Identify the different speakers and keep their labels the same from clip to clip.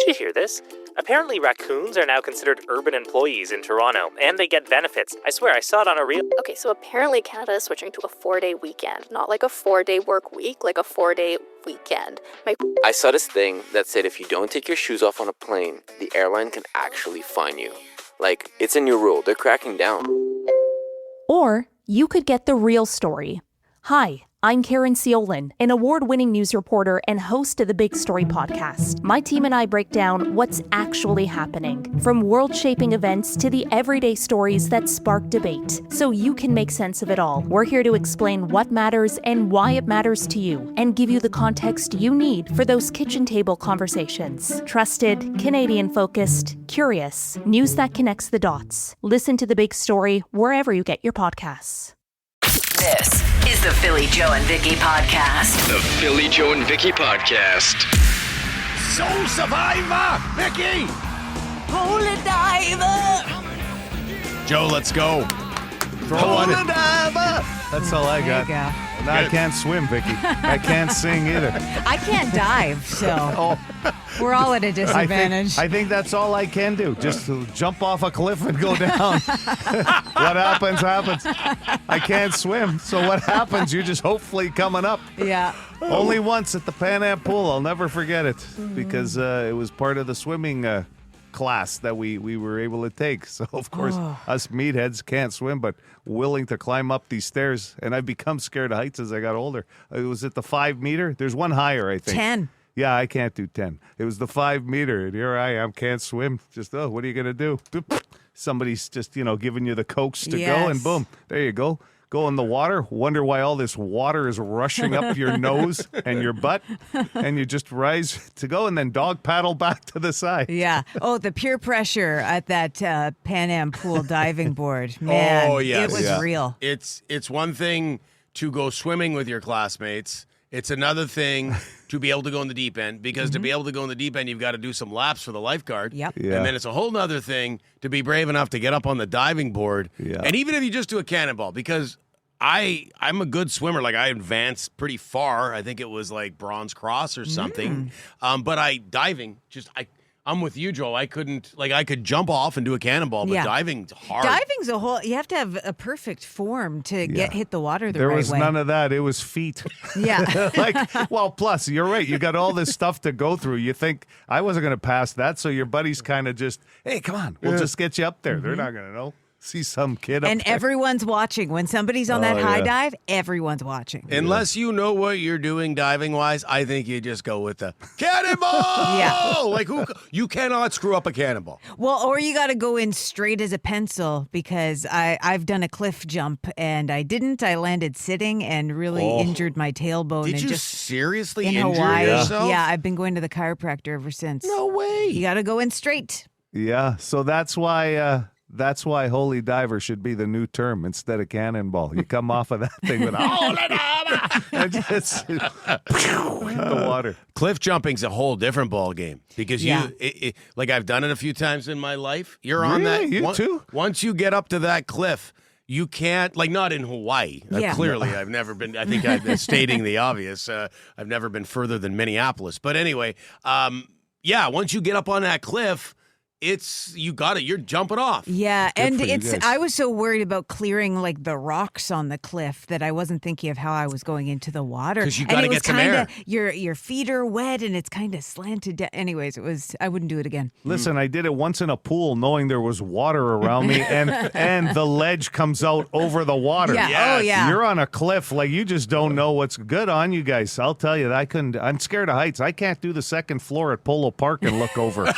Speaker 1: you hear this? Apparently raccoons are now considered urban employees in Toronto, and they get benefits. I swear, I saw it on a reel.
Speaker 2: Okay, so apparently Canada is switching to a 4-day weekend. Not like a 4-day work week, like a 4-day weekend.
Speaker 3: I saw this thing that said if you don't take your shoes off on a plane, the airline can actually fine you. Like, it's a new rule. They're cracking down.
Speaker 4: Or you could get the real story. Hi, I'm Karen Scrollin, an award-winning news reporter and host of the Big Story podcast. My team and I break down what's actually happening, from world-shaping events to the everyday stories that spark debate, so you can make sense of it all. We're here to explain what matters and why it matters to you, and give you the context you need for those kitchen table conversations. Trusted, Canadian-focused, curious, news that connects the dots. Listen to The Big Story wherever you get your podcasts.
Speaker 5: This is the Philly Joe and Vicky podcast.
Speaker 6: The Philly Joe and Vicky podcast.
Speaker 7: Soul Survivor, Vicky!
Speaker 5: Holy diver!
Speaker 7: Joe, let's go. Throw on it.
Speaker 8: That's all I got.
Speaker 9: There you go.
Speaker 8: And I can't swim, Vicky. I can't sing either.
Speaker 9: I can't dive, so we're all at a disadvantage.
Speaker 8: I think that's all I can do. Just to jump off a cliff and go down. What happens, happens. I can't swim, so what happens, you're just hopefully coming up.
Speaker 9: Yeah.
Speaker 8: Only once at the Pan Am pool. I'll never forget it because it was part of the swimming class that we were able to take. So, of course, us meatheads can't swim, but willing to climb up these stairs. And I've become scared of heights as I got older. It was at the 5 meter. There's one higher, I think.
Speaker 9: 10.
Speaker 8: Yeah, I can't do 10. It was the 5 meter. And here I am, can't swim. Just, what are you going to do? Somebody's just, giving you the coax to go, and boom, there you go. Go in the water, wonder why all this water is rushing up your nose and your butt, and you just rise to go, and then dog paddle back to the side.
Speaker 9: Yeah. Oh, the peer pressure at that Pan Am pool diving board. Man, it was real.
Speaker 7: It's one thing to go swimming with your classmates. It's another thing to be able to go in the deep end, because to be able to go in the deep end, you've got to do some laps for the lifeguard.
Speaker 9: Yep.
Speaker 8: Yeah.
Speaker 7: And then it's a whole nother thing to be brave enough to get up on the diving board.
Speaker 8: Yeah.
Speaker 7: And even if you just do a cannonball, because I'm a good swimmer. Like, I advanced pretty far. I think it was like Bronze Cross or something. But diving, I'm with you, Joel. I could jump off and do a cannonball, but diving's hard.
Speaker 9: Diving's you have to have a perfect form to hit the water the right way.
Speaker 8: There was none of that. It was feet.
Speaker 9: Yeah.
Speaker 8: Plus, you're right. You got all this stuff to go through. You think, I wasn't going to pass that, so your buddies kind of just, hey, come on, we'll just get you up there. They're not going to know. See some kid up
Speaker 9: and
Speaker 8: there.
Speaker 9: Everyone's watching. When somebody's on that high dive, everyone's watching.
Speaker 7: Unless you know what you're doing diving-wise, I think you just go with the cannonball!
Speaker 9: Yeah.
Speaker 7: Like, you cannot screw up a cannonball.
Speaker 9: Well, or you got to go in straight as a pencil, because I've done a cliff jump, and I didn't. I landed sitting and really injured my tailbone.
Speaker 7: Did
Speaker 9: and
Speaker 7: you
Speaker 9: just
Speaker 7: seriously
Speaker 9: in
Speaker 7: injure
Speaker 9: Hawaii,
Speaker 7: yourself?
Speaker 9: Yeah, I've been going to the chiropractor ever since.
Speaker 7: No way.
Speaker 9: You got to go in straight.
Speaker 8: Yeah, so that's why holy diver should be the new term instead of cannonball. You come off of that thing with holy diver and just hit the water.
Speaker 7: Cliff jumping's a whole different ball game, because like, I've done it a few times in my life. You're on that.
Speaker 8: You too?
Speaker 7: Once you get up to that cliff, you can't, like, not in Hawaii. Clearly, I've never been. I think I'm stating the obvious. I've never been further than Minneapolis. But anyway, once you get up on that cliff, you're jumping off.
Speaker 9: Yeah,
Speaker 8: Good
Speaker 9: and I was so worried about clearing, like, the rocks on the cliff that I wasn't thinking of how I was going into the water.
Speaker 7: Because you got to get some air.
Speaker 9: Your feet are wet and it's kind of slanted down. Anyways, I wouldn't do it again.
Speaker 8: Listen, I did it once in a pool knowing there was water around me, and the ledge comes out over the water.
Speaker 9: Yeah. Yes. Oh, yeah.
Speaker 8: You're on a cliff, like, you just don't know what's good on you guys. I'll tell you, I'm scared of heights. I can't do the second floor at Polo Park and look over.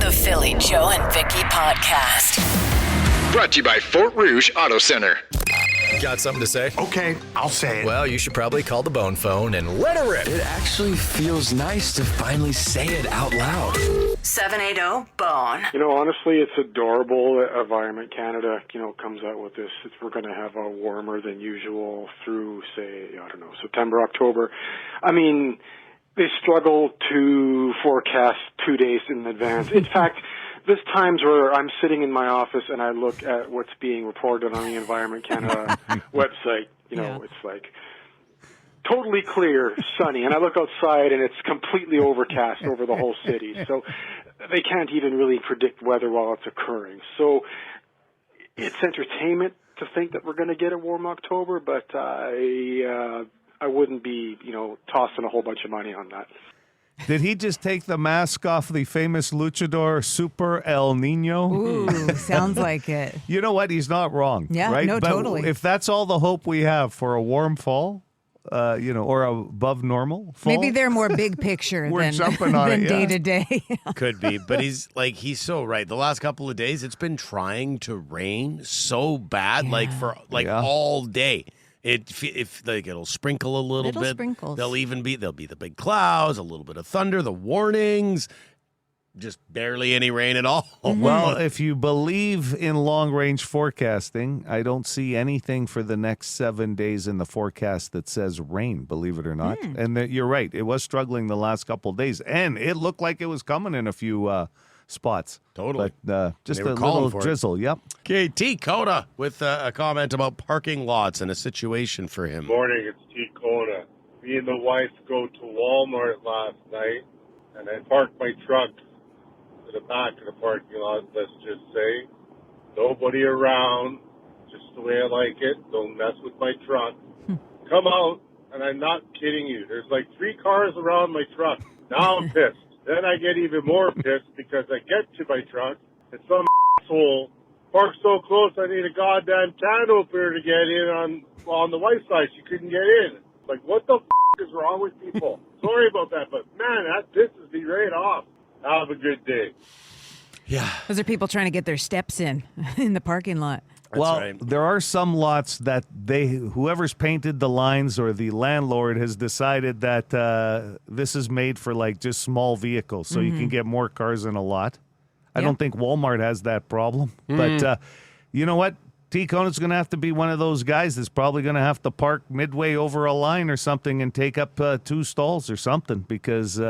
Speaker 5: The Philly Joe and Vicky podcast.
Speaker 6: Brought to you by Fort Rouge Auto Center.
Speaker 10: Got something to say?
Speaker 11: Okay, I'll say it.
Speaker 10: Well, you should probably call the Bone Phone and let her rip.
Speaker 11: It actually feels nice to finally say it out loud.
Speaker 5: 780-BONE.
Speaker 12: Honestly, it's adorable. Environment Canada, comes out with this. We're going to have a warmer than usual through, say, September, October. I mean, they struggle to forecast 2 days in advance. In fact, there's times where I'm sitting in my office and I look at what's being reported on the Environment Canada website. It's like totally clear, sunny, and I look outside and it's completely overcast over the whole city. So they can't even really predict weather while it's occurring. So it's entertainment to think that we're going to get a warm October, but I wouldn't be, tossing a whole bunch of money on that.
Speaker 8: Did he just take the mask off the famous luchador Super El Nino?
Speaker 9: Ooh, sounds like it.
Speaker 8: You know what? He's not wrong.
Speaker 9: Yeah,
Speaker 8: right?
Speaker 9: no,
Speaker 8: But
Speaker 9: totally.
Speaker 8: if that's all the hope we have for a warm fall, or above normal fall,
Speaker 9: Maybe they're more big picture
Speaker 8: We're
Speaker 9: than,
Speaker 8: jumping on
Speaker 9: than
Speaker 8: it,
Speaker 9: day to day.
Speaker 7: Could be, but he's so right. The last couple of days, it's been trying to rain so bad, for all day. It'll sprinkle a little bit.
Speaker 9: Sprinkles.
Speaker 7: There'll be the big clouds, a little bit of thunder, the warnings, just barely any rain at all.
Speaker 8: Well, if you believe in long-range forecasting, I don't see anything for the next 7 days in the forecast that says rain, believe it or not. And you're right. It was struggling the last couple of days, and it looked like it was coming in a few spots.
Speaker 7: Totally.
Speaker 8: But just
Speaker 7: They
Speaker 8: a
Speaker 7: were calling
Speaker 8: little
Speaker 7: for it.
Speaker 8: drizzle, yep.
Speaker 7: Okay, T. Coda with a comment about parking lots and a situation for him.
Speaker 13: Morning, it's T. Coda. Me and the wife go to Walmart last night, and I parked my truck to the back of the parking lot, let's just say. Nobody around, just the way I like it. Don't mess with my truck. Come out, and I'm not kidding you. There's like 3 cars around my truck. Now I'm pissed. Then I get even more pissed because I get to my truck, and some asshole parked so close I need a goddamn can opener to get in on the wife's side. She couldn't get in. Like, what the is wrong with people? Sorry about that, but man, that pisses me right off. Have a good day.
Speaker 7: Yeah.
Speaker 9: Those are people trying to get their steps in the parking lot.
Speaker 8: There are some lots that whoever's painted the lines or the landlord has decided that this is made for just small vehicles, so you can get more cars in a lot. I don't think Walmart has that problem, but you know what? T-Conan's going to have to be one of those guys that's probably going to have to park midway over a line or something and take up 2 stalls or something because.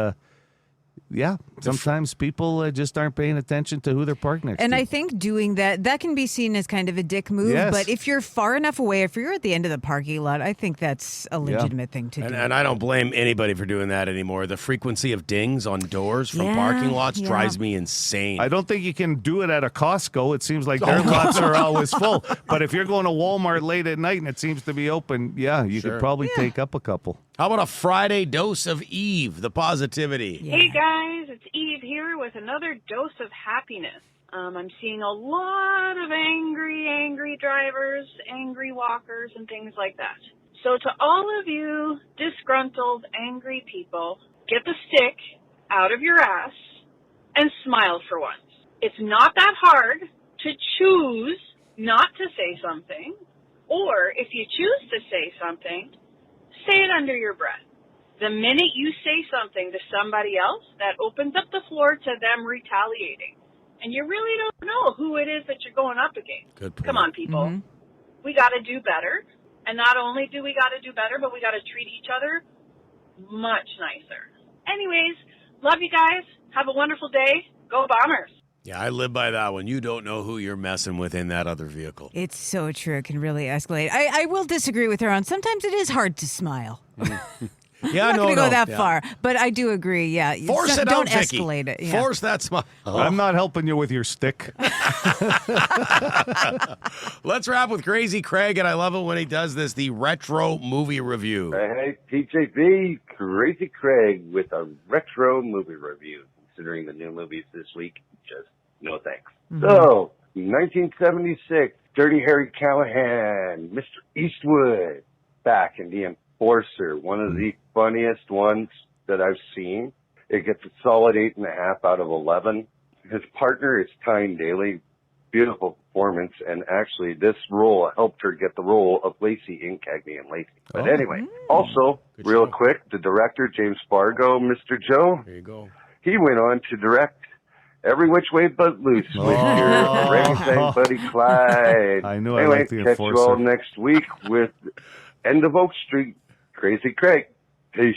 Speaker 8: Sometimes people just aren't paying attention to who they're parked next to.
Speaker 9: And I think doing that can be seen as kind of a dick move.
Speaker 8: Yes.
Speaker 9: But if you're far enough away, if you're at the end of the parking lot, I think that's a legitimate thing to do.
Speaker 7: And I don't blame anybody for doing that anymore. The frequency of dings on doors from parking lots drives me insane.
Speaker 8: I don't think you can do it at a Costco. It seems like their lots are always full. But if you're going to Walmart late at night and it seems to be open, you could probably take up a couple.
Speaker 7: How about a Friday dose of Eve, the positivity?
Speaker 14: Hey guys, it's Eve here with another dose of happiness. I'm seeing a lot of angry drivers, angry walkers, and things like that. So to all of you disgruntled, angry people, get the stick out of your ass and smile for once. It's not that hard to choose not to say something, or if you choose to say something, say it under your breath. The minute you say something to somebody else, that opens up the floor to them retaliating. And you really don't know who it is that you're going up against.
Speaker 7: Good point.
Speaker 14: Come on, people. We got to do better. And not only do we got to do better, but we got to treat each other much nicer. Anyways, love you guys. Have a wonderful day. Go Bombers.
Speaker 7: Yeah, I live by that one. You don't know who you're messing with in that other vehicle.
Speaker 9: It's so true. It can really escalate. I will disagree with her on sometimes it is hard to smile.
Speaker 7: Yeah,
Speaker 9: I'm not going to go that
Speaker 7: yeah.
Speaker 9: far, but I do agree. Yeah,
Speaker 7: Force it
Speaker 9: don't
Speaker 7: out, Vicky.
Speaker 9: escalate it. Yeah.
Speaker 7: Force that smile.
Speaker 8: I'm not helping you with your stick.
Speaker 7: Let's wrap with Crazy Craig, and I love it when he does this, the retro movie review.
Speaker 15: Hey, TJB, Crazy Craig with a retro movie review. Considering the new movies this week, just no thanks. So, 1976, Dirty Harry Callahan, Mr. Eastwood, back in The Enforcer, one of the funniest ones that I've seen. It gets a solid 8.5 out of 11. His partner is Tyne Daly. Beautiful performance, and actually this role helped her get the role of Lacey in Cagney and Lacey. But anyway, also, real quick, the director, James Fargo, Mr. Joe,
Speaker 7: there you go.
Speaker 15: He went on to direct Every Which Way But Loose with your orangutan buddy Clyde.
Speaker 8: I knew
Speaker 15: anyway,
Speaker 8: I liked The
Speaker 15: catch
Speaker 8: Enforcer.
Speaker 15: you all next week with End of Oak Street, Crazy Craig. Peace.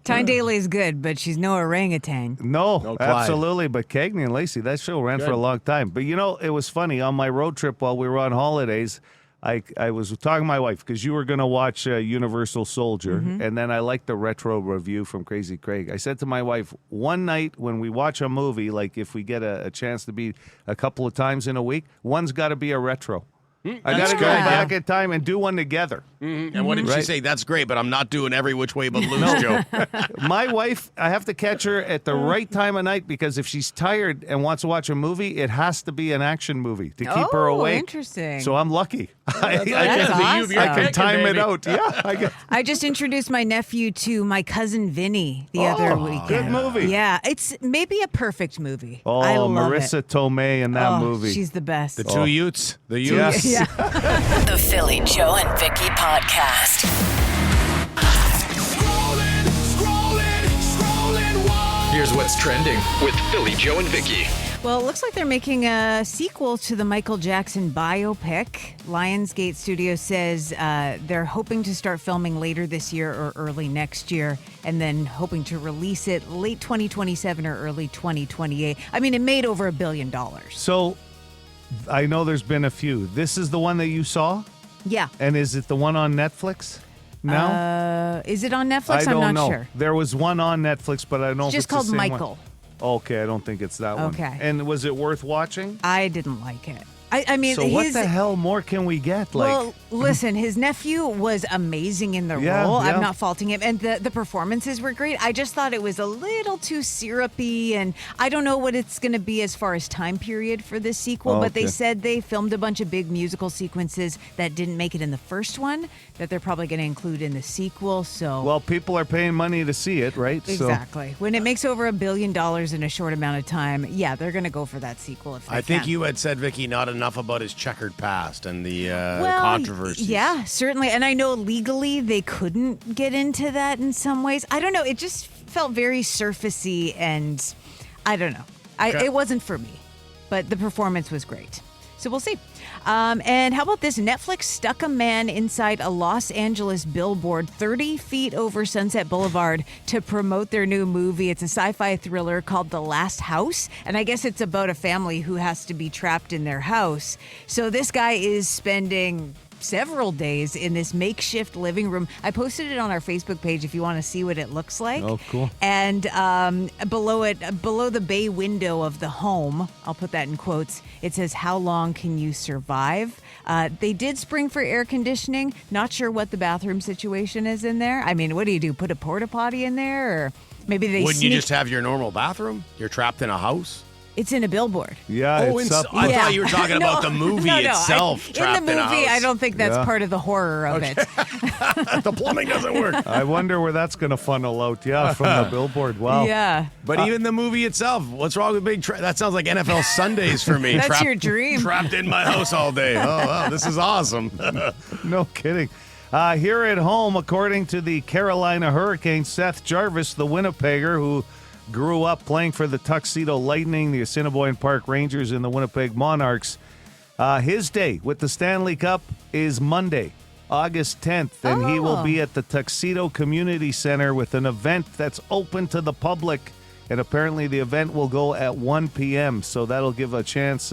Speaker 9: Tyne Daly is good, but she's no orangutan.
Speaker 8: No,
Speaker 7: Clyde.
Speaker 8: absolutely. But Cagney and Lacey, that show ran for a long time. But it was funny. On my road trip while we were on holidays, I was talking to my wife because you were going to watch Universal Soldier, and then I liked the retro review from Crazy Craig. I said to my wife, one night when we watch a movie, like if we get a chance to be a couple of times in a week, one's got to be a retro. I got to go back in time and do one together.
Speaker 7: And what did she say? That's great, but I'm not doing every which way but loose, Joe.
Speaker 8: My wife, I have to catch her at the right time of night because if she's tired and wants to watch a movie, it has to be an action movie to keep her awake.
Speaker 9: Interesting.
Speaker 8: So I'm lucky. I
Speaker 9: That's
Speaker 8: can time it out. Yeah.
Speaker 9: I just introduced my nephew to my cousin Vinny the other weekend.
Speaker 8: Good movie.
Speaker 9: Yeah, it's maybe a perfect movie.
Speaker 8: Oh,
Speaker 9: I love
Speaker 8: Marissa
Speaker 9: it.
Speaker 8: Tomei in that movie.
Speaker 9: She's the best.
Speaker 7: The two Utes. The Utes.
Speaker 8: Yes.
Speaker 9: Yeah.
Speaker 5: The Philly Joe and Vicky Podcast.
Speaker 10: Here's what's trending
Speaker 6: with Philly Joe and Vicky.
Speaker 9: Well, it looks like they're making a sequel to the Michael Jackson biopic. Lionsgate Studios says they're hoping to start filming later this year or early next year, and then hoping to release it late 2027 or early 2028. I mean, it made over $1 billion.
Speaker 8: So I know there's been a few. This is the one that you saw?
Speaker 9: Yeah.
Speaker 8: And is it the one on Netflix? No?
Speaker 9: Is it on Netflix?
Speaker 8: I don't
Speaker 9: I'm not
Speaker 8: know.
Speaker 9: sure.
Speaker 8: There was one on Netflix, but I don't know if
Speaker 9: It's just
Speaker 8: it's the
Speaker 9: called
Speaker 8: same
Speaker 9: Michael.
Speaker 8: one. Okay, I don't think it's that one.
Speaker 9: Okay.
Speaker 8: And was it worth watching?
Speaker 9: I didn't like it. I mean,
Speaker 8: so what the hell more can we get?
Speaker 9: Well, listen, his nephew was amazing in the role.
Speaker 8: Yeah.
Speaker 9: I'm not faulting him. And the performances were great. I just thought it was a little too syrupy. And I don't know what it's going to be as far as time period for this sequel. But they said they filmed a bunch of big musical sequences that didn't make it in the first one that they're probably going to include in the sequel. So,
Speaker 8: well, people are paying money to see it, right?
Speaker 9: Exactly. When it makes over $1 billion in a short amount of time, yeah, they're going to go for that sequel if they
Speaker 7: I think
Speaker 9: can.
Speaker 7: you had said, Vicky, not enough about his checkered past and the controversies.
Speaker 9: Yeah, certainly. And I know legally they couldn't get into that in some ways. I don't know. It just felt very surfacey and I don't know. It wasn't for me, but the performance was great. So we'll see. And how about this? Netflix stuck a man inside a Los Angeles billboard 30 feet over Sunset Boulevard to promote their new movie. It's a sci-fi thriller called The Last House. And I guess it's about a family who has to be trapped in their house. So this guy is spending several days in this makeshift living room. I posted it on our Facebook page if you want to see what it looks like.
Speaker 8: Oh, cool.
Speaker 9: And below the bay window of the home, I'll put that in quotes, it says, "How long can you survive?" They did spring for air conditioning. Not sure what the bathroom situation is in there. I mean, what do? Put a porta potty in there? Or maybe they
Speaker 7: Wouldn't you just have your normal bathroom? You're trapped in a house?
Speaker 9: It's in a billboard.
Speaker 8: Yeah,
Speaker 7: I thought you were talking about the movie itself.
Speaker 9: In the movie, I don't think that's
Speaker 8: Yeah.
Speaker 9: part of the horror of it.
Speaker 7: The plumbing doesn't work.
Speaker 8: I wonder where that's going to funnel out. Yeah, from the billboard. Wow.
Speaker 9: Yeah.
Speaker 7: But even the movie itself, what's wrong with being that sounds like NFL Sundays for me.
Speaker 9: That's your dream.
Speaker 7: Trapped in my house all day. Oh, wow, this is awesome.
Speaker 8: No kidding. Here at home, according to the Carolina Hurricane, Seth Jarvis, the Winnipegger who grew up playing for the Tuxedo Lightning, the Assiniboine Park Rangers, and the Winnipeg Monarchs, his day with the Stanley Cup is Monday, August 10th, and he will be at the Tuxedo Community Center with an event that's open to the public, and apparently the event will go at 1 p.m., so that'll give a chance.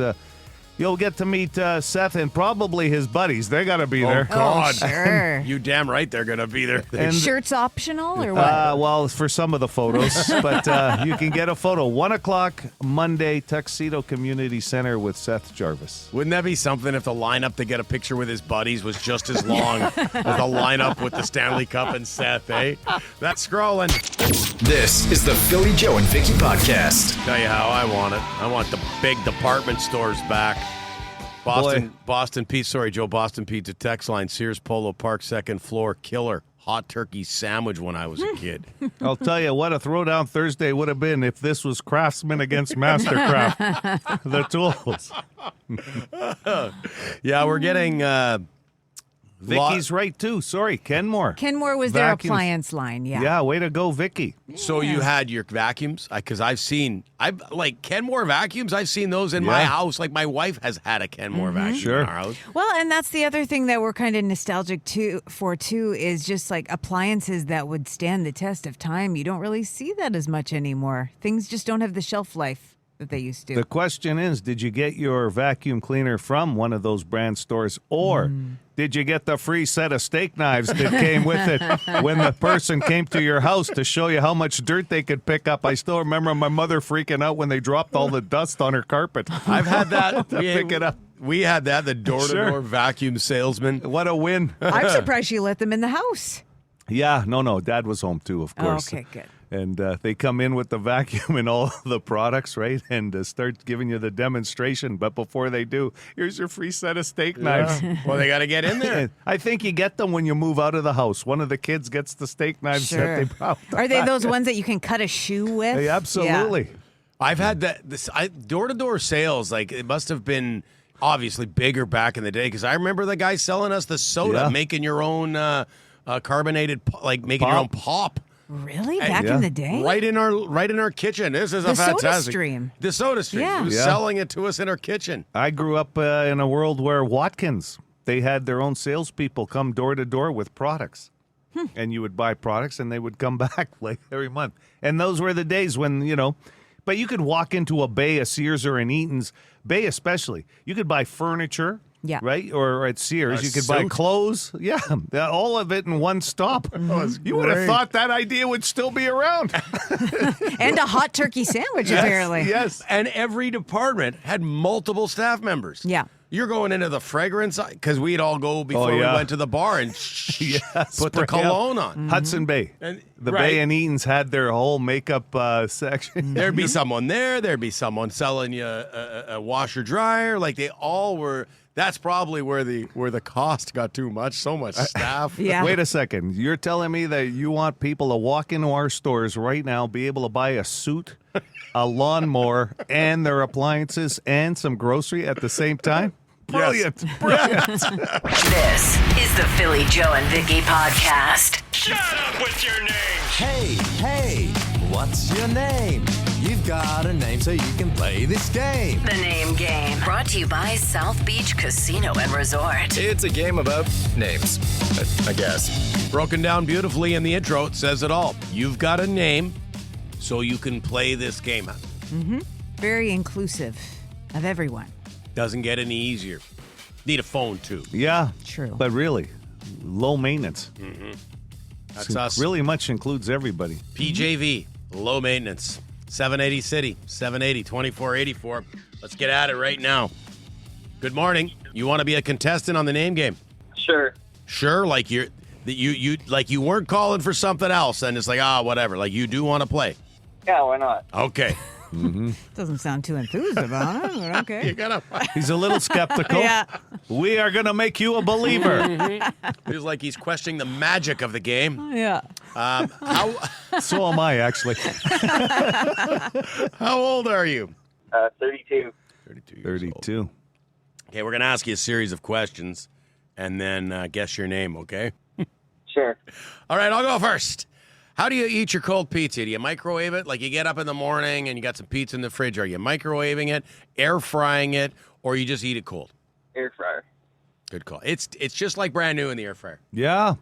Speaker 8: You'll get to meet Seth and probably his buddies. They got to be there.
Speaker 7: Oh, God.
Speaker 9: Oh, sure.
Speaker 7: You damn right they're going to be there.
Speaker 8: And-
Speaker 9: Shirts optional or what?
Speaker 8: Well, for some of the photos, but you can get a photo. 1 o'clock Monday, Tuxedo Community Center with Seth Jarvis.
Speaker 7: Wouldn't that be something if the lineup to get a picture with his buddies was just as long as the lineup with the Stanley Cup and Seth, eh? That's Scrollin.
Speaker 10: This is the Philly Joe and Vicky Podcast.
Speaker 7: Tell you how I want it. I want the big department stores back. Boston Pizza text line, Sears Polo Park, second floor, killer. Hot turkey sandwich when I was a kid.
Speaker 8: I'll tell you what a throwdown Thursday would have been if this was Craftsman against Mastercraft. The tools.
Speaker 7: Yeah, we're getting...
Speaker 8: Vicky's right, too. Sorry, Kenmore.
Speaker 9: Kenmore was their appliance line, yeah.
Speaker 8: Yeah, way to go, Vicky.
Speaker 7: So you had your vacuums? Because like Kenmore vacuums, I've seen those in my house. Like my wife has had a Kenmore vacuum in our house.
Speaker 9: Well, and that's the other thing that we're kind of nostalgic for is just like appliances that would stand the test of time. You don't really see that as much anymore. Things just don't have the shelf life that they used to.
Speaker 8: The question is, did you get your vacuum cleaner from one of those brand stores, or did you get the free set of steak knives that came with it when the person came to your house to show you how much dirt they could pick up? I still remember my mother freaking out when they dropped all the dust on her carpet.
Speaker 7: I've had that.
Speaker 8: Pick it up.
Speaker 7: We had that, the door-to-door vacuum salesman.
Speaker 8: What a win.
Speaker 9: I'm surprised you let them in the house.
Speaker 8: Yeah, no. Dad was home too, of course.
Speaker 9: Okay, good.
Speaker 8: And they come in with the vacuum and all the products, right? And start giving you the demonstration. But before they do, here's your free set of steak knives.
Speaker 7: Well, they got to get in there.
Speaker 8: I think you get them when you move out of the house. One of the kids gets the steak knives that they brought.
Speaker 9: Are they those ones that you can cut a shoe with?
Speaker 8: Hey, absolutely.
Speaker 9: Yeah.
Speaker 7: I've had that. Door-to-door sales, like, it must have been obviously bigger back in the day, because I remember the guy selling us the soda, making your own carbonated, like making your own pop.
Speaker 9: Really? Back in the day?
Speaker 7: Right in our kitchen. This is
Speaker 9: the
Speaker 7: a fantastic.
Speaker 9: Soda Stream.
Speaker 7: The Soda Stream.
Speaker 9: Yeah.
Speaker 7: He was selling it to us in our kitchen.
Speaker 8: I grew up in a world where Watkins, they had their own salespeople come door to door with products. And you would buy products and they would come back like every month. And those were the days when, but you could walk into a Bay, a Sears or an Eaton's, Bay especially. You could buy furniture.
Speaker 9: Yeah.
Speaker 8: Right? Or at Sears, you could buy clothes. Yeah. All of it in one stop. You would have thought that idea would still be around.
Speaker 9: And a hot turkey sandwich, apparently.
Speaker 7: Yes. And every department had multiple staff members.
Speaker 9: Yeah.
Speaker 7: You're going into the fragrance, because we'd all go before we went to the bar and put the cologne on.
Speaker 8: Hudson Bay.
Speaker 7: And,
Speaker 8: the Bay and Eaton's had their whole makeup section.
Speaker 7: There'd be someone there. There'd be someone selling you a washer dryer. Like, they all were. That's probably where the cost got too much. So much staff.
Speaker 8: Wait a second. You're telling me that you want people to walk into our stores right now, be able to buy a suit, a lawnmower, and their appliances and some grocery at the same time? Brilliant.
Speaker 7: Yes.
Speaker 8: Brilliant.
Speaker 5: This is the Philly Joe and Vicky podcast.
Speaker 6: Shut up with your name.
Speaker 11: Hey, what's your name? You've got a name so you can play this game.
Speaker 5: The Name Game. Brought to you by South Beach Casino and Resort.
Speaker 11: It's a game about names, I guess.
Speaker 7: Broken down beautifully in the intro. It says it all. You've got a name so you can play this game.
Speaker 9: Very inclusive of everyone.
Speaker 7: Doesn't get any easier. Need a phone, too.
Speaker 8: Yeah.
Speaker 9: True.
Speaker 8: But really, low maintenance.
Speaker 7: That's us.
Speaker 8: Really much includes everybody.
Speaker 7: PJV, low maintenance. 780 City, 780-2484. Let's get at it right now. Good morning. You want to be a contestant on the Name Game?
Speaker 16: Sure.
Speaker 7: Sure, like you weren't calling for something else, and it's like, whatever. Like, you do want to play.
Speaker 16: Yeah, why not?
Speaker 7: Okay.
Speaker 9: Doesn't sound too enthused about it, but okay.
Speaker 7: You gotta.
Speaker 8: He's a little skeptical.
Speaker 9: Yeah.
Speaker 8: We are going to make you a believer.
Speaker 7: Feels like he's questioning the magic of the game.
Speaker 9: Yeah.
Speaker 8: So am I, actually.
Speaker 7: How old are you?
Speaker 16: 32.
Speaker 7: 32 years
Speaker 8: 32.
Speaker 7: old. Okay, we're going to ask you a series of questions and then guess your name, okay?
Speaker 16: Sure.
Speaker 7: All right, I'll go first. How do you eat your cold pizza? Do you microwave it? Like, you get up in the morning and you got some pizza in the fridge. Are you microwaving it, air frying it, or you just eat it cold?
Speaker 16: Air fryer.
Speaker 7: Good call. It's just like brand new in the air fryer.
Speaker 8: Yeah.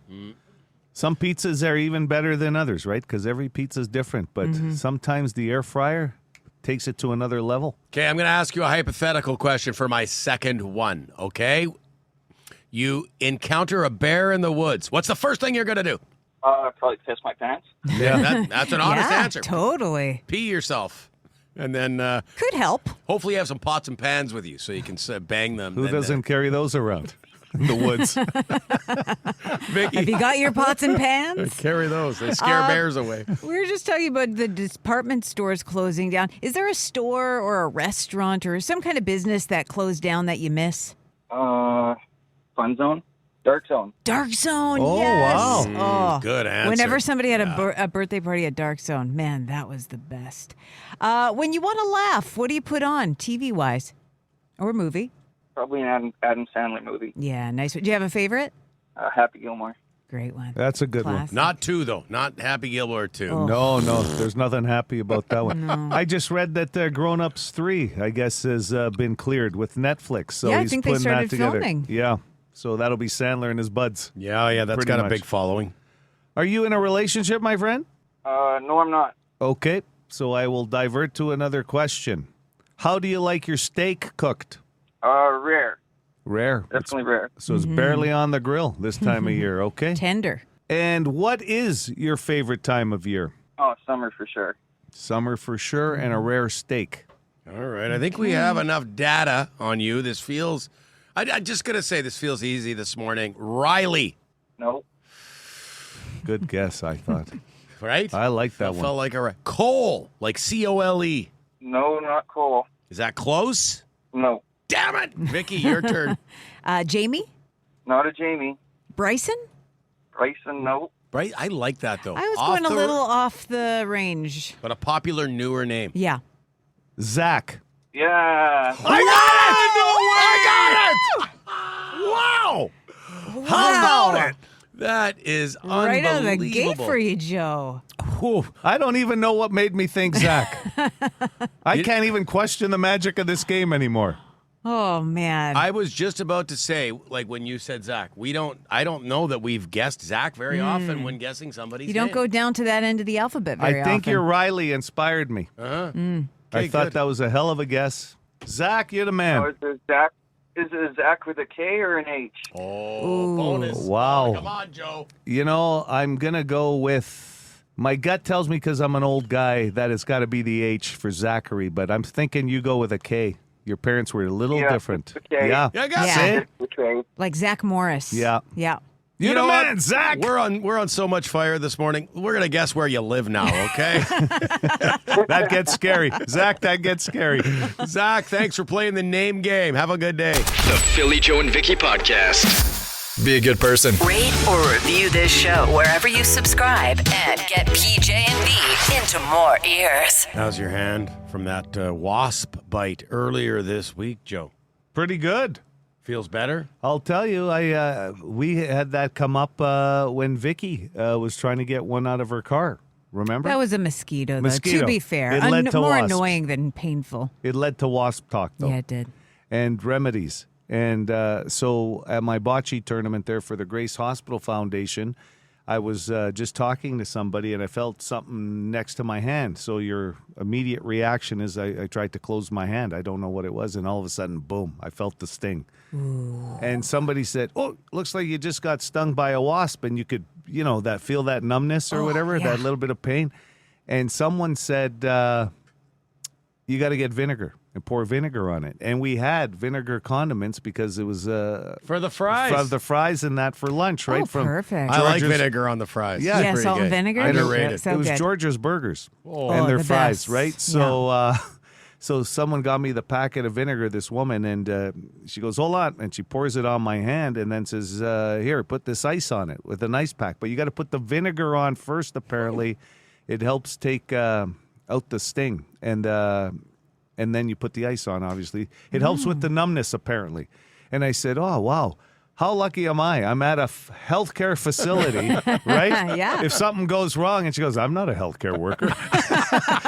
Speaker 8: Some pizzas are even better than others, right? Because every pizza is different. But sometimes the air fryer takes it to another level.
Speaker 7: Okay, I'm going to ask you a hypothetical question for my second one, okay? You encounter a bear in the woods. What's the first thing you're going to do?
Speaker 16: Probably piss my pants.
Speaker 7: Yeah, that's an honest answer.
Speaker 9: Totally.
Speaker 7: Pee yourself. And then
Speaker 9: could help.
Speaker 7: Hopefully you have some pots and pans with you so you can bang them.
Speaker 8: Who doesn't carry those around in the woods?
Speaker 7: Vicky.
Speaker 9: Have you got your pots and pans?
Speaker 7: Carry those. They scare bears away.
Speaker 9: We were just talking about the department stores closing down. Is there a store or a restaurant or some kind of business that closed down that you miss?
Speaker 16: Fun Zone. Dark Zone.
Speaker 9: Dark Zone,
Speaker 8: Oh,
Speaker 9: yes.
Speaker 8: wow.
Speaker 7: Good answer.
Speaker 9: Whenever somebody had a birthday party at Dark Zone, man, that was the best. When you want to laugh, what do you put on TV-wise? Or movie?
Speaker 16: Probably an Adam Sandler movie.
Speaker 9: Yeah, nice. Do you have a favorite?
Speaker 16: Happy Gilmore.
Speaker 9: Great one.
Speaker 8: That's a good
Speaker 9: Classic.
Speaker 7: Not 2, though. Not Happy Gilmore 2.
Speaker 9: Oh.
Speaker 8: No, there's nothing happy about that one.
Speaker 9: No.
Speaker 8: I just read that Grown Ups 3, I guess, has been cleared with Netflix. So
Speaker 9: Yeah, I
Speaker 8: he's
Speaker 9: think they
Speaker 8: putting
Speaker 9: started
Speaker 8: that together.
Speaker 9: filming.
Speaker 8: Yeah. So that'll be Sandler and his buds.
Speaker 7: Yeah, that's
Speaker 8: Pretty
Speaker 7: got a
Speaker 8: much.
Speaker 7: big following.
Speaker 8: Are you in a relationship, my friend?
Speaker 16: No, I'm not.
Speaker 8: Okay. So I will divert to another question. How do you like your steak cooked?
Speaker 16: Rare.
Speaker 8: Rare.
Speaker 16: Definitely rare.
Speaker 8: So it's barely on the grill this time of year, okay?
Speaker 9: Tender.
Speaker 8: And what is your favorite time of year?
Speaker 16: Oh, summer for sure.
Speaker 8: Summer for sure, and a rare steak.
Speaker 7: All right. I think we have enough data on you. This feels, I'm just going to say this feels easy this morning. Riley.
Speaker 16: Nope.
Speaker 8: Good guess, I thought.
Speaker 7: Right?
Speaker 8: I like that
Speaker 7: That
Speaker 8: one.
Speaker 7: felt like a Cole, like Cole.
Speaker 16: No, not Cole.
Speaker 7: Is that close?
Speaker 16: No.
Speaker 7: Damn it. Vicky, your turn.
Speaker 9: Jamie?
Speaker 16: Not a Jamie.
Speaker 9: Bryson?
Speaker 16: Bryson, no.
Speaker 7: Right? I like that, though.
Speaker 9: I was
Speaker 7: Off
Speaker 9: going a
Speaker 7: the-
Speaker 9: little off the range.
Speaker 7: But a popular, newer name.
Speaker 9: Yeah.
Speaker 8: Zach.
Speaker 16: Yeah.
Speaker 7: I got it! Wow! How about it? That is
Speaker 9: Right out of the
Speaker 7: unbelievable.
Speaker 9: gate for you, Joe.
Speaker 8: Whew. I don't even know what made me think Zach. I can't even question the magic of this game anymore.
Speaker 9: Oh, man.
Speaker 7: I was just about to say, like when you said Zach, I don't know that we've guessed Zach very often when guessing somebody's
Speaker 9: You don't
Speaker 7: name.
Speaker 9: go down to that end of the alphabet very
Speaker 8: I think
Speaker 9: often.
Speaker 8: your Riley inspired me.
Speaker 7: Uh-huh.
Speaker 8: I
Speaker 7: Okay,
Speaker 8: thought
Speaker 7: good.
Speaker 8: that was a hell of a guess. Zach, you're the man.
Speaker 16: Oh, is it Zach? Is it Zach with a K or an H?
Speaker 7: Oh, bonus.
Speaker 8: Wow.
Speaker 7: Oh, come on, Joe.
Speaker 8: You know, I'm going to go with, my gut tells me because I'm an old guy that it's got to be the H for Zachary, but I'm thinking you go with a K. Your parents were a little different.
Speaker 16: it's a K.
Speaker 8: Yeah.
Speaker 7: Yeah, I got
Speaker 9: Yeah.
Speaker 7: it.
Speaker 16: Okay.
Speaker 9: Like Zach Morris.
Speaker 8: Yeah.
Speaker 9: Yeah.
Speaker 8: You're
Speaker 7: know
Speaker 8: the
Speaker 7: what?
Speaker 8: man, Zach.
Speaker 7: We're on so much fire this morning. We're gonna guess where you live now, okay?
Speaker 8: That gets scary. Zach, that gets scary.
Speaker 7: Zach, thanks for playing the name game. Have a good day.
Speaker 10: The Philly Joe and Vicky Podcast. Be a good person.
Speaker 5: Rate or review this show wherever you subscribe and get PJ&B into more ears.
Speaker 7: How's your hand from that wasp bite earlier this week, Joe?
Speaker 8: Pretty good.
Speaker 7: Feels better?
Speaker 8: I'll tell you, we had that come up when Vicky was trying to get one out of her car. Remember?
Speaker 9: That was a mosquito, though.
Speaker 8: Mosquito.
Speaker 9: To be fair.
Speaker 8: It led to
Speaker 9: more
Speaker 8: wasps.
Speaker 9: annoying than painful.
Speaker 8: It led to wasp talk, though.
Speaker 9: Yeah, it did.
Speaker 8: And remedies. And so at my bocce tournament there for the Grace Hospital Foundation, I was just talking to somebody and I felt something next to my hand. So your immediate reaction is I tried to close my hand. I don't know what it was. And all of a sudden, boom, I felt the sting.
Speaker 9: Ooh.
Speaker 8: And somebody said, "Oh, looks like you just got stung by a wasp." And you could, feel that numbness or whatever,
Speaker 9: yeah.
Speaker 8: that little bit of pain. And someone said, you got to get vinegar and pour vinegar on it. And we had vinegar condiments because it was
Speaker 7: for the fries.
Speaker 8: For the fries and that for lunch, right?
Speaker 9: Oh, perfect.
Speaker 7: I like
Speaker 8: George's-
Speaker 7: vinegar on the fries.
Speaker 8: Yeah,
Speaker 9: Yeah,
Speaker 7: Pretty
Speaker 9: salt and
Speaker 7: good.
Speaker 9: vinegar?
Speaker 7: Underrated.
Speaker 9: So
Speaker 8: it was
Speaker 9: good.
Speaker 8: George's Burgers
Speaker 7: Oh,
Speaker 8: and their
Speaker 9: the
Speaker 8: fries,
Speaker 9: best.
Speaker 8: right? So, so someone got me the packet of vinegar, this woman, and she goes, "Hold on," and she pours it on my hand, and then says, "Here, put this ice on it with an ice pack." But you got to put the vinegar on first. Apparently, it helps take out the sting, and then you put the ice on. Obviously, it helps with the numbness. Apparently, and I said, "Oh wow." How lucky am I? I'm at a healthcare facility, right?
Speaker 9: Yeah.
Speaker 8: If something goes wrong, and she goes, "I'm not a healthcare worker."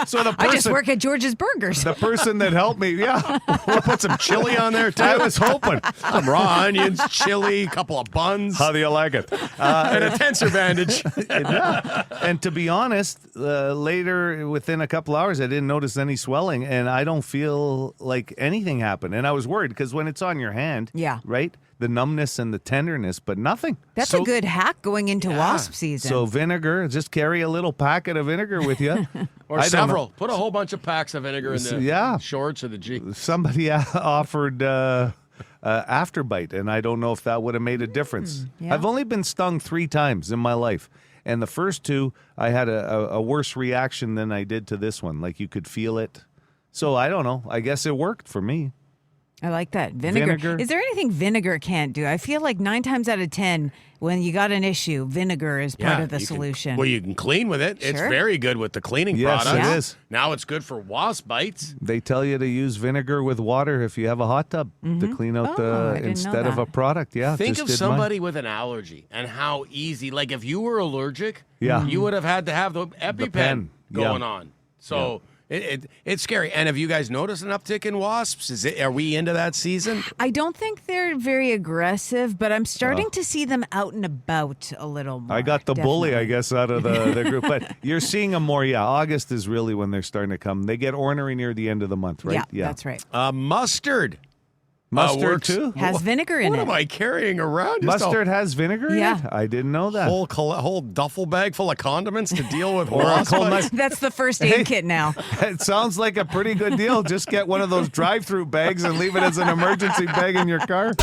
Speaker 8: So the
Speaker 9: I just
Speaker 8: person,
Speaker 9: work at George's Burgers.
Speaker 8: the person that helped me, yeah,
Speaker 7: We'll put some chili on there, too.
Speaker 8: I was hoping.
Speaker 7: Some raw onions, chili, a couple of buns,
Speaker 8: How do you like it?
Speaker 7: and a tensor bandage.
Speaker 8: Yeah. And to be honest, later within a couple hours, I didn't notice any swelling, and I don't feel like anything happened. And I was worried because when it's on your hand,
Speaker 9: Yeah.
Speaker 8: right, the numbness and the tenderness, but nothing.
Speaker 9: That's
Speaker 8: So-
Speaker 9: a good hack going into wasp season.
Speaker 8: So vinegar, just carry a little packet of vinegar with you.
Speaker 7: Or
Speaker 8: I don't
Speaker 7: several.
Speaker 8: know.
Speaker 7: Put a whole bunch of packs of vinegar in the
Speaker 8: Yeah.
Speaker 7: shorts or the jeep.
Speaker 8: Somebody offered Afterbite, and I don't know if that would have made a difference.
Speaker 9: yeah.
Speaker 8: I've only been stung 3 times in my life, and the first 2, I had a worse reaction than I did to this one. Like you could feel it. So I don't know. I guess it worked for me.
Speaker 9: I like that. Vinegar. Is there anything vinegar can't do? I feel like 9 times out of 10, when you got an issue, vinegar is part of the
Speaker 7: you
Speaker 9: solution.
Speaker 7: Well, you can clean with it. It's
Speaker 9: Sure.
Speaker 7: very good with the cleaning
Speaker 8: Yes,
Speaker 7: products.
Speaker 8: it is.
Speaker 7: Now it's good for wasp bites.
Speaker 8: They tell you to use vinegar with water if you have a hot tub to clean out
Speaker 9: Oh, I didn't know
Speaker 8: instead of
Speaker 9: that.
Speaker 8: a product. Yeah,
Speaker 7: Think
Speaker 8: just
Speaker 7: of
Speaker 8: did
Speaker 7: somebody with an allergy and how easy. Like if you were allergic,
Speaker 8: Yeah.
Speaker 7: you would have had to have the EpiPen
Speaker 8: pen,
Speaker 7: going
Speaker 8: yeah.
Speaker 7: on. So It's scary. And have you guys noticed an uptick in wasps? Are we into that season?
Speaker 9: I don't think they're very aggressive, but I'm starting to see them out and about a little more.
Speaker 8: I got the bully, I guess, out of the group. But you're seeing them more, August is really when they're starting to come. They get ornery near the end of the month, right?
Speaker 9: Yeah, that's right.
Speaker 7: Mustard.
Speaker 8: Mustard, too?
Speaker 9: Has vinegar in it.
Speaker 7: What am I carrying around? Just
Speaker 8: Mustard has vinegar in it? I didn't know that.
Speaker 7: Whole duffel bag full of condiments to deal with
Speaker 9: That's the first aid kit now.
Speaker 8: It sounds like a pretty good deal. Just get one of those drive-through bags and leave it as an emergency bag in your car.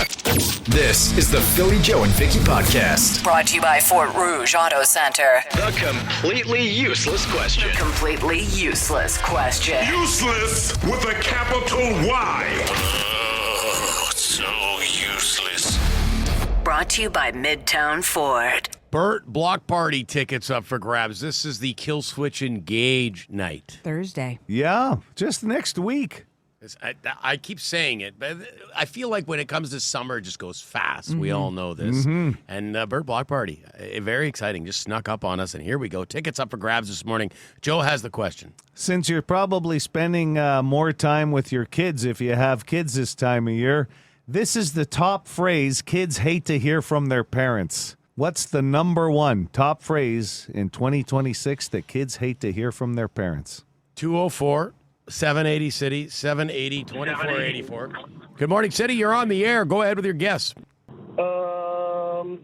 Speaker 10: This is the Philly Joe and Vicky podcast.
Speaker 5: Brought to you by Fort Rouge Auto Center.
Speaker 6: The completely useless question.
Speaker 5: The completely useless question.
Speaker 6: Useless with a capital Y. So useless.
Speaker 5: Brought to you by Midtown Ford.
Speaker 7: Burt Block Party tickets up for grabs. This is the Kill Switch Engage night.
Speaker 9: Thursday.
Speaker 8: Yeah, just next week.
Speaker 7: I keep saying it, but I feel like when it comes to summer, it just goes fast.
Speaker 8: Mm-hmm.
Speaker 7: We all know this. Mm-hmm. And Burt Block Party, very exciting. Just snuck up on us, and here we go. Tickets up for grabs this morning. Joe has the question.
Speaker 8: Since you're probably spending more time with your kids, if you have kids this time of year, this is the top phrase kids hate to hear from their parents. What's the number one top phrase in 2026 that kids hate to hear from their parents?
Speaker 7: 204-780 City, 780-2484. Good morning, City. You're on the air. Go ahead with your guess.
Speaker 17: Because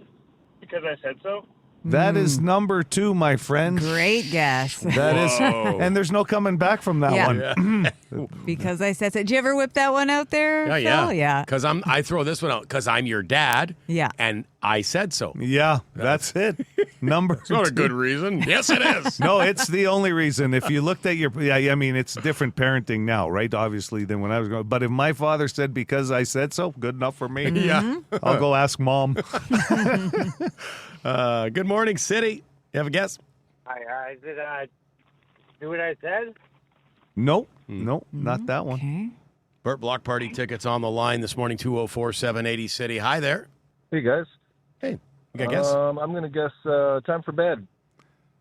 Speaker 17: I said so.
Speaker 8: That is number 2, my friend.
Speaker 9: Great guess.
Speaker 8: That is, and there's no coming back from that one.
Speaker 9: Because I said so. Did you ever whip that one out there, Phil? Yeah.
Speaker 7: Because I throw this one out because I'm your dad.
Speaker 9: Yeah.
Speaker 7: And I said so.
Speaker 8: Yeah, that's it. Number
Speaker 7: It's not a good reason. Yes, it is.
Speaker 8: No, it's the only reason. If you looked at your, I mean, it's different parenting now, right? Obviously, than when I was growing. But if my father said because I said so, good enough for me.
Speaker 7: Yeah.
Speaker 8: I'll go ask mom.
Speaker 7: Good morning, City. You have a guess?
Speaker 17: Did I do what I said?
Speaker 8: Nope, not that one.
Speaker 9: Okay.
Speaker 7: Burt Block Party tickets on the line this morning, 204-780 City. Hi there.
Speaker 18: Hey, guys.
Speaker 7: Hey, you got a guess?
Speaker 18: I'm going to guess time for bed.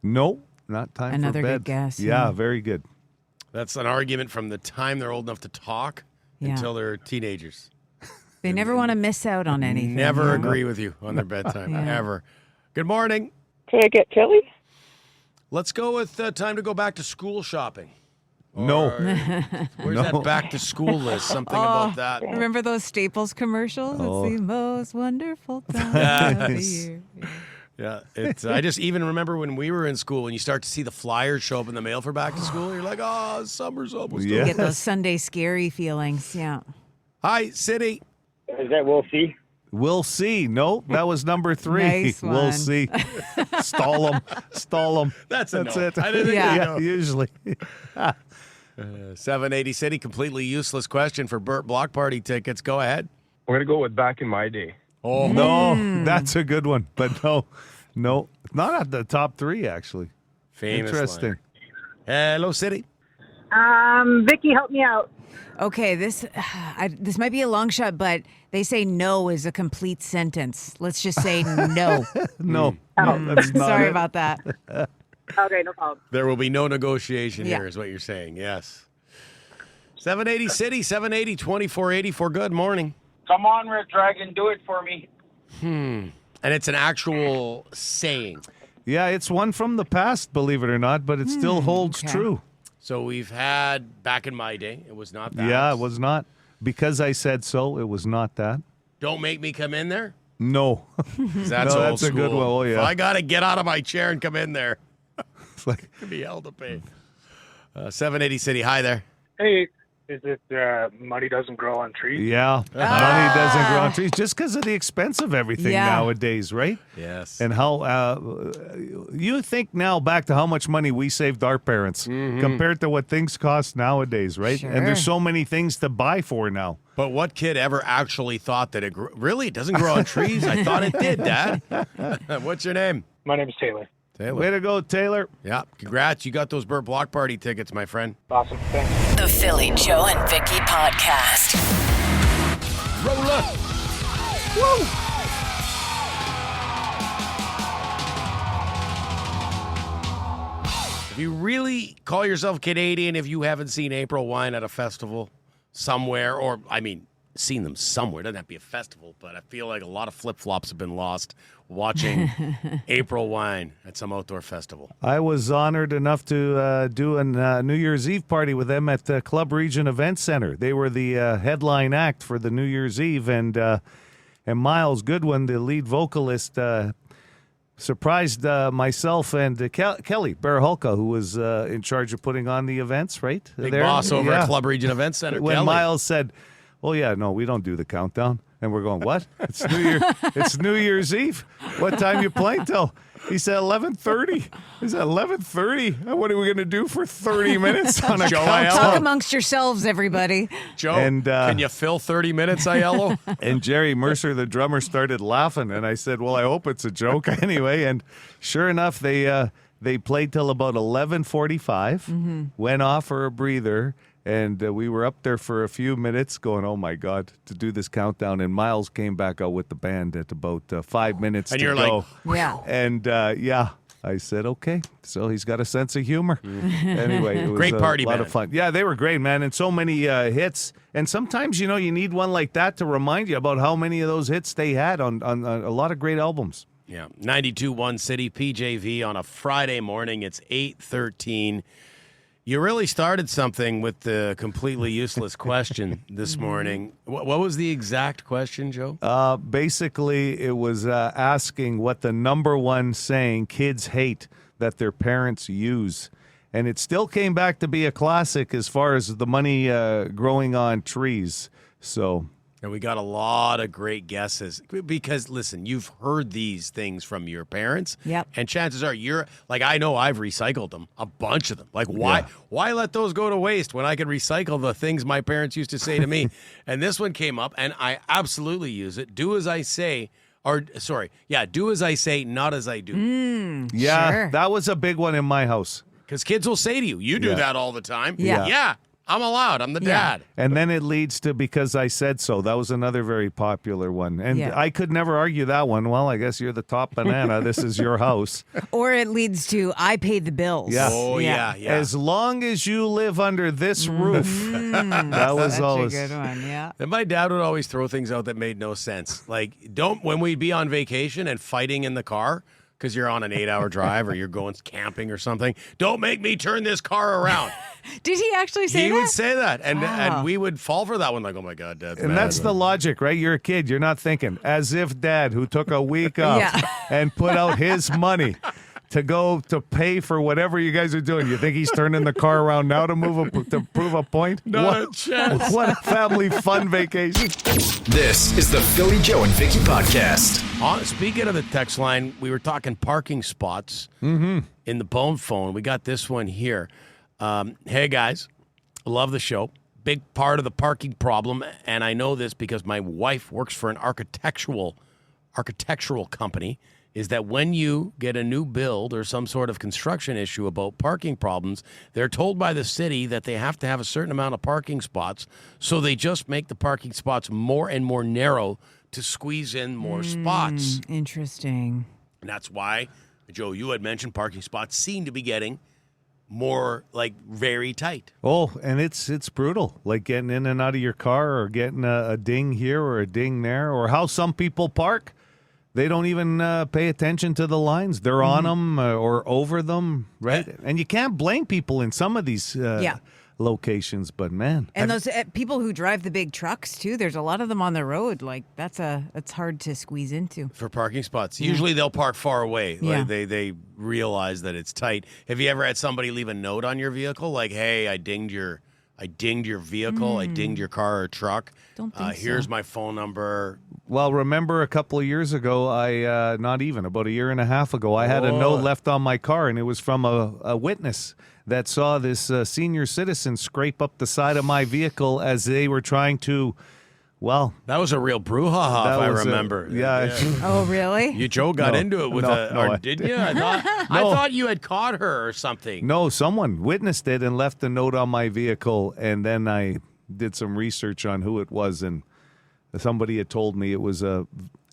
Speaker 8: Nope, not time
Speaker 9: Another
Speaker 8: for bed.
Speaker 9: good guess.
Speaker 8: Yeah, very good.
Speaker 7: That's an argument from the time they're old enough to talk until they're teenagers.
Speaker 9: They never want to miss out on anything.
Speaker 7: Never agree with you on their bedtime, ever. Good morning.
Speaker 19: Can I get Kelly?
Speaker 7: Let's go with time to go back to school shopping.
Speaker 8: No.
Speaker 7: Where's that back to school list? Something about that.
Speaker 9: Remember those Staples commercials?
Speaker 8: Oh.
Speaker 9: It's the most wonderful time of the year.
Speaker 7: Yeah, I just even remember when we were in school, when you start to see the flyers show up in the mail for back to school, you're like, oh, summer's almost over.
Speaker 9: You get those Sunday scary feelings, yeah.
Speaker 7: Hi, City.
Speaker 17: Is that We'll See?
Speaker 8: We'll see. No, that was number 3.
Speaker 9: Nice
Speaker 8: We'll
Speaker 9: one.
Speaker 8: see. Stall them.
Speaker 7: That's
Speaker 8: it.
Speaker 7: I didn't think you know.
Speaker 8: Usually.
Speaker 7: 780 City, completely useless question for Burt Block Party tickets. Go ahead.
Speaker 18: I'm going to go with back in my day.
Speaker 7: Oh,
Speaker 8: no, that's a good one. But no, not at the top 3, actually.
Speaker 7: Famous
Speaker 8: Interesting.
Speaker 7: Line. Hello, City.
Speaker 19: Vicky, help me out.
Speaker 9: Okay, this might be a long shot, but they say no is a complete sentence. Let's just say no.
Speaker 8: No, that's not
Speaker 9: Sorry
Speaker 8: it.
Speaker 9: about that.
Speaker 19: Okay, no problem.
Speaker 7: There will be no negotiation here, is what you're saying. Yes. 780 City, 780-2484. Good morning.
Speaker 17: Come on, Red Dragon, do it for me.
Speaker 7: And it's an actual saying.
Speaker 8: Yeah, it's one from the past, believe it or not, but it still holds true.
Speaker 7: So we've had back in my day, it was not that.
Speaker 8: Yeah, it was not. Because I said so, it was not that.
Speaker 7: Don't make me come in there?
Speaker 8: No.
Speaker 7: That's
Speaker 8: no,
Speaker 7: old
Speaker 8: that's a good
Speaker 7: school.
Speaker 8: one. Oh, yeah.
Speaker 7: If I got to get out of my chair and come in there.
Speaker 8: It's like,
Speaker 7: could be hell to pay. 780 City, hi there.
Speaker 17: Hey, is it money doesn't grow on trees?
Speaker 8: yeah, money doesn't grow on trees just because of the expense of everything nowadays, right?
Speaker 7: Yes.
Speaker 8: And how you think now back to how much money we saved our parents compared to what things cost nowadays, right?
Speaker 9: Sure.
Speaker 8: And there's so many things to buy for now.
Speaker 7: But what kid ever actually thought that it really? It doesn't grow on trees? I thought it did, Dad. What's your name?
Speaker 17: My name is Taylor.
Speaker 8: Way to go, Taylor.
Speaker 7: Yeah, congrats. You got those Burt Block Party tickets, my friend.
Speaker 17: Awesome. Thanks.
Speaker 5: The Philly Joe and Vicky podcast.
Speaker 7: Roll up. Woo! If you really call yourself Canadian, if you haven't seen April Wine at a festival somewhere, or, I mean, seen them somewhere. It doesn't have to be a festival, but I feel like a lot of flip-flops have been lost watching April Wine at some outdoor festival.
Speaker 8: I was honored enough to do a New Year's Eve party with them at the Club Region Event Center. They were the headline act for the New Year's Eve, and Miles Goodwin, the lead vocalist, surprised myself and Kelly Barahulka, who was in charge of putting on the events, right?
Speaker 7: Big boss over at Club Region Event Center.
Speaker 8: When
Speaker 7: Kelly.
Speaker 8: Miles said, "Oh yeah, no, we don't do the countdown," and we're going, "What? It's New Year's Eve. What time you playing till?" He said 11:30. He said 11:30. What are we going to do for 30 minutes on a countdown?
Speaker 9: Talk amongst yourselves, everybody.
Speaker 7: Joe, can you fill 30 minutes, Aiello?
Speaker 8: And Jerry Mercer, the drummer, started laughing, and I said, "Well, I hope it's a joke anyway." And sure enough, they played till about 11:45, went off for a breather, and we were up there for a few minutes going, "Oh, my God," to do this countdown. And Miles came back out with the band at about 5 minutes
Speaker 7: and
Speaker 8: to
Speaker 7: you're
Speaker 8: go.
Speaker 7: like,
Speaker 9: yeah.
Speaker 8: And, I said, okay. So he's got a sense of humor. Anyway, it was
Speaker 7: Great party,
Speaker 8: a lot
Speaker 7: man.
Speaker 8: of fun. Yeah, they were great, man. And so many hits. And sometimes, you need one like that to remind you about how many of those hits they had on a lot of great albums.
Speaker 7: Yeah, 92.1 City, PJV on a Friday morning. It's 8:13. You really started something with the completely useless question this morning. What was the exact question, Joe?
Speaker 8: Basically, it was asking what the number one saying kids hate that their parents use. And it still came back to be a classic as far as the money growing on trees. So...
Speaker 7: And we got a lot of great guesses because, listen, you've heard these things from your parents.
Speaker 9: Yep.
Speaker 7: And chances are I know I've recycled them, a bunch of them. Like, why let those go to waste when I could recycle the things my parents used to say to me? And this one came up, and I absolutely use it. Do as I say, do as I say, not as I do.
Speaker 9: Sure.
Speaker 8: That was a big one in my house.
Speaker 7: Because kids will say to you, you do that all the time.
Speaker 9: Yeah.
Speaker 7: I'm allowed. I'm the dad.
Speaker 8: And then it leads to because I said so. That was another very popular one. And
Speaker 9: Yeah.
Speaker 8: I could never argue that one. Well, I guess you're the top banana. This is your house.
Speaker 9: Or it leads to I paid the bills.
Speaker 8: Yeah.
Speaker 7: Oh, yeah.
Speaker 8: As long as you live under this roof. That was
Speaker 9: Such
Speaker 8: always
Speaker 9: a good one, yeah.
Speaker 7: And my dad would always throw things out that made no sense. Like, when we'd be on vacation and fighting in the car, because you're on an 8-hour drive or you're going camping or something, don't make me turn this car around.
Speaker 9: Did he actually say that?
Speaker 7: He would say that, and
Speaker 9: Wow.
Speaker 7: we would fall for that one. Like, oh my God, Dad's
Speaker 8: And
Speaker 7: mad.
Speaker 8: that's the logic, right? You're a kid. You're not thinking as if Dad, who took a week off and put out his money to go to pay for whatever you guys are doing. You think he's turning the car around now to prove a point?
Speaker 7: Not a chance.
Speaker 8: What a family fun vacation.
Speaker 10: This is the Philly Joe and Vicky Podcast.
Speaker 7: Speaking of the text line, we were talking parking spots in the Bone Phone. We got this one here. Hey, guys, love the show. Big part of the parking problem, and I know this because my wife works for an architectural company, is that when you get a new build or some sort of construction issue about parking problems, they're told by the city that they have to have a certain amount of parking spots, so they just make the parking spots more and more narrow to squeeze in more spots.
Speaker 9: Interesting.
Speaker 7: And that's why, Joe, you had mentioned parking spots seem to be getting more, like, very tight.
Speaker 8: Oh, and it's brutal, like getting in and out of your car or getting a ding here or a ding there, or how some people park. They don't even pay attention to the lines. They're on them or over them, right? And you can't blame people in some of these locations, but man.
Speaker 9: And those people who drive the big trucks too, there's a lot of them on the road. Like it's hard to squeeze into.
Speaker 7: For parking spots. Usually they'll park far away.
Speaker 9: Yeah.
Speaker 7: Like they realize that it's tight. Have you ever had somebody leave a note on your vehicle? Like, hey, I dinged your vehicle. I dinged your car or truck.
Speaker 9: Don't think
Speaker 7: here's my phone number.
Speaker 8: Well, remember a couple of years ago, about a year and a half ago, I had a note left on my car, and it was from a witness that saw this senior citizen scrape up the side of my vehicle as they were trying to, well...
Speaker 7: That was a real brouhaha, if I remember.
Speaker 9: Oh, really?
Speaker 7: You, Joe, got into it with did you? I thought you had caught her or something.
Speaker 8: No, someone witnessed it and left a note on my vehicle, and then I did some research on who it was, and somebody had told me it was a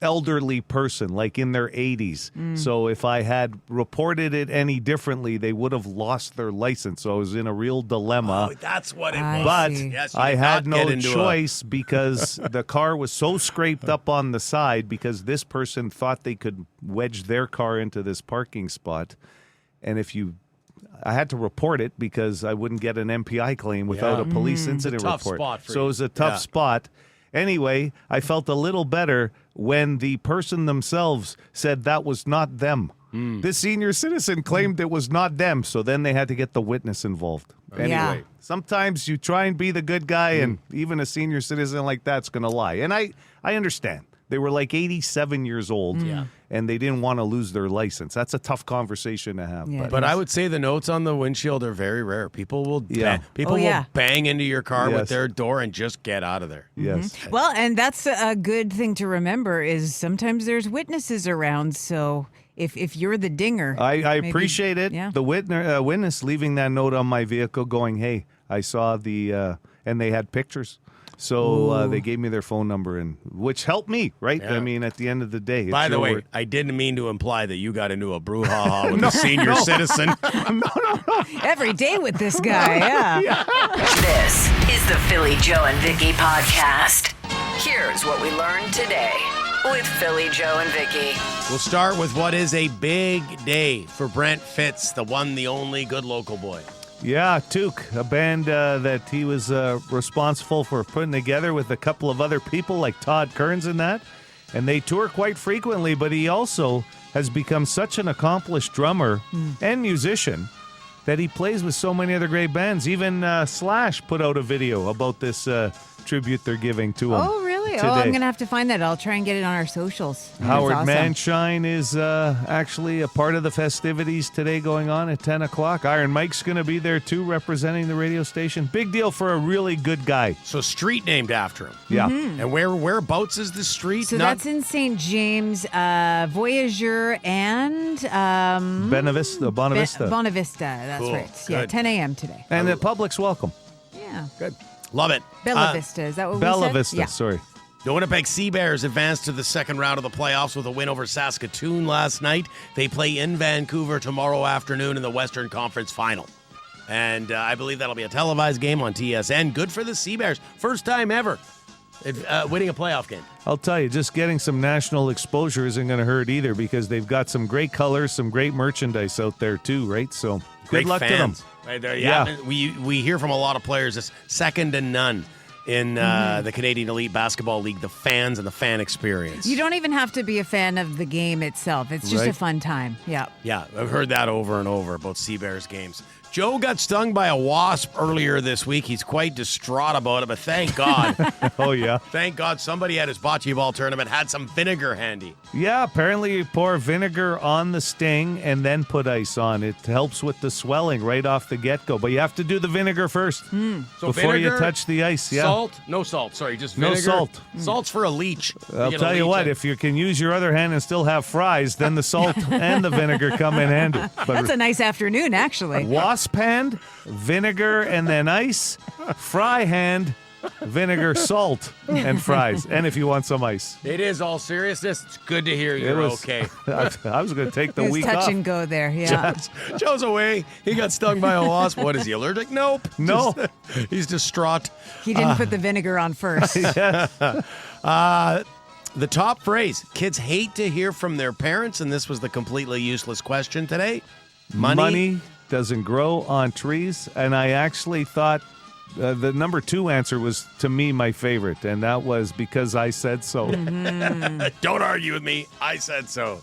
Speaker 8: elderly person, like in their 80s. So if I had reported it any differently, they would have lost their license. So I was in a real dilemma.
Speaker 7: Oh, that's what it was.
Speaker 8: But
Speaker 7: Yes, you
Speaker 8: I
Speaker 7: did
Speaker 8: had
Speaker 7: not get
Speaker 8: no
Speaker 7: into
Speaker 8: choice because the car was so scraped up on the side because this person thought they could wedge their car into this parking spot. And I had to report it because I wouldn't get an MPI claim without a police incident
Speaker 7: It's a tough
Speaker 8: report.
Speaker 7: spot for
Speaker 8: So
Speaker 7: you.
Speaker 8: it was a tough spot. Anyway, I felt a little better when the person themselves said that was not them. This senior citizen claimed it was not them, so then they had to get the witness involved. Anyway, sometimes you try and be the good guy, and even a senior citizen like that's going to lie. And I understand. They were like 87 years old, and they didn't want to lose their license. That's a tough conversation to have.
Speaker 9: Yeah,
Speaker 7: But I would say the notes on the windshield are very rare. People will will bang into your car with their door and just get out of there.
Speaker 8: Yes.
Speaker 9: Well, and that's a good thing to remember is sometimes there's witnesses around. So if you're the dinger,
Speaker 8: I appreciate it.
Speaker 9: Yeah.
Speaker 8: The witness leaving that note on my vehicle going, hey, I saw and they had pictures. So they gave me their phone number, which helped me, right?
Speaker 7: Yeah.
Speaker 8: I mean, at the end of the day.
Speaker 7: By the way, I didn't mean to imply that you got into a brouhaha with a senior citizen.
Speaker 9: Every day with this guy, yeah.
Speaker 5: This is the Philly Joe and Vicky podcast. Here's what we learned today with Philly Joe and Vicky.
Speaker 7: We'll start with what is a big day for Brent Fitz, the one, the only good local boy.
Speaker 8: Yeah, Took, a band that he was responsible for putting together with a couple of other people like Todd Kearns and that. And they tour quite frequently, but he also has become such an accomplished drummer and musician that he plays with so many other great bands. Even Slash put out a video about this tribute they're giving to him.
Speaker 9: Oh, really?
Speaker 8: Today.
Speaker 9: Oh, I'm going to have to find that. I'll try and get it on our socials.
Speaker 8: Howard
Speaker 9: That's awesome.
Speaker 8: Manshine is actually a part of the festivities today going on at 10 o'clock. Iron Mike's going to be there too, representing the radio station. Big deal for a really good guy.
Speaker 7: So street named after him.
Speaker 8: Yeah.
Speaker 7: And whereabouts is the street?
Speaker 9: So that's in St. James, Voyageur, and
Speaker 8: Bonavista.
Speaker 9: Bonavista, that's
Speaker 7: Cool.
Speaker 9: right. Yeah,
Speaker 7: Good.
Speaker 9: 10 a.m. today.
Speaker 8: And the public's welcome.
Speaker 9: Yeah.
Speaker 7: Good. Love it.
Speaker 9: Bella Vista, is that what
Speaker 8: Bella
Speaker 9: we said?
Speaker 8: Vista,
Speaker 9: Yeah.
Speaker 8: sorry.
Speaker 7: The Winnipeg Sea Bears advanced to the second round of the playoffs with a win over Saskatoon last night. They play in Vancouver tomorrow afternoon in the Western Conference Final. And I believe that'll be a televised game on TSN. Good for the Sea Bears. First time ever winning a playoff game.
Speaker 8: I'll tell you, just getting some national exposure isn't going to hurt either because they've got some great colors, some great merchandise out there too, right? So
Speaker 7: Great
Speaker 8: good luck
Speaker 7: fans.
Speaker 8: to them.
Speaker 7: Right there, yeah. We hear from a lot of players. It's second to none in the Canadian Elite Basketball League, the fans and the fan experience.
Speaker 9: You don't even have to be a fan of the game itself. It's just a fun time. Yeah.
Speaker 7: Yeah, I've heard that over and over about Sea Bears games. Joe got stung by a wasp earlier this week. He's quite distraught about it, but thank God.
Speaker 8: Oh, yeah.
Speaker 7: Thank God somebody at his bocce ball tournament had some vinegar handy.
Speaker 8: Yeah, apparently you pour vinegar on the sting and then put ice on. It helps with the swelling right off the get-go. But you have to do the vinegar first
Speaker 7: So
Speaker 8: before
Speaker 7: vinegar,
Speaker 8: you touch the ice. Yeah.
Speaker 7: Salt? No salt, sorry, just vinegar.
Speaker 8: No salt.
Speaker 7: Salt's for a leech.
Speaker 8: I'll
Speaker 7: get a
Speaker 8: tell you
Speaker 7: leech
Speaker 8: what,
Speaker 7: in.
Speaker 8: if you can use your other hand and still have fries, then the salt and the vinegar come in handy. But
Speaker 9: That's a nice afternoon, actually.
Speaker 8: wasp hand, vinegar, and then ice. Fry hand, vinegar, salt, and fries. And if you want some ice.
Speaker 7: It is all seriousness. It's good to hear
Speaker 8: It
Speaker 7: you're
Speaker 8: was-
Speaker 7: okay.
Speaker 8: I was going to take the
Speaker 9: It was
Speaker 8: week
Speaker 9: touch
Speaker 8: off.
Speaker 9: and go there. Yeah.
Speaker 7: Joe's away. He got stung by a wasp. What, is he allergic? Nope.
Speaker 8: No.
Speaker 7: He's distraught.
Speaker 9: He didn't put the vinegar on first.
Speaker 7: The top phrase, kids hate to hear from their parents, and this was the completely useless question today.
Speaker 8: Money doesn't grow on trees. And I actually thought the number 2 answer was, to me, my favorite. And that was because I said so.
Speaker 7: Don't argue with me. I said so.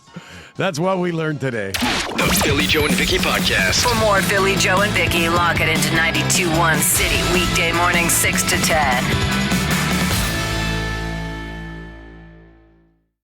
Speaker 7: That's what we learned today.
Speaker 10: The Philly Joe and Vicky podcast.
Speaker 5: For more Philly Joe and Vicky, lock it into 92.1 City weekday morning 6 to 10.